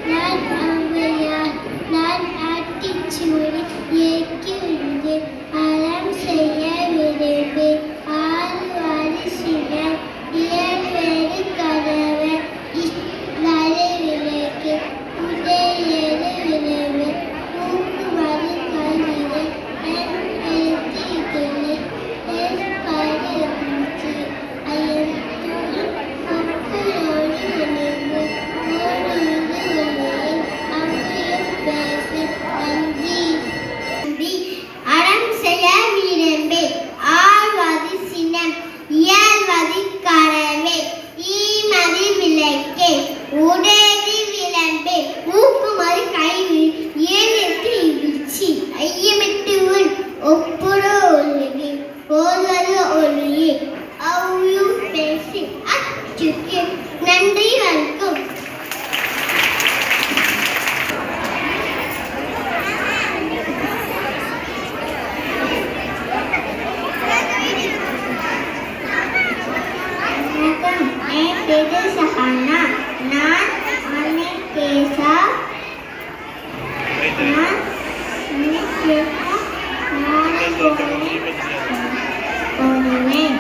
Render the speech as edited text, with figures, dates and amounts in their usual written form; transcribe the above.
நான் ஔவையார் நான் ஆத்திச்சூடி ஏக்கி விழுந்து அறம் செய்ய விரும்பி ஆறு வரிசினர் இயல்வேறு கதவை நரை விளக்கு உடையேறு விளைவு ஊக்குவது கல்வியை என் எழுத்திலே ஏற்படுத்தி அயர்த்தோடு ஒப்புரோடு விளைவு அறம் செய்ய விரும்பி ஆழ்வது சினம் இயல்வது கரவே ஈமதி விளக்கே உடையது விளம்பே ஊக்குமது கைவி ஏழெட்டு இழிச்சி ஐயமிட்டு உன் ஒப்புரோ ஒழுகி போல்வது ஒளியே அவ்யும் பேசி அச்சுக்கு நன்றி வணக்கம். Sahana, நான் அன்னைக்கேசா போடுவேன்.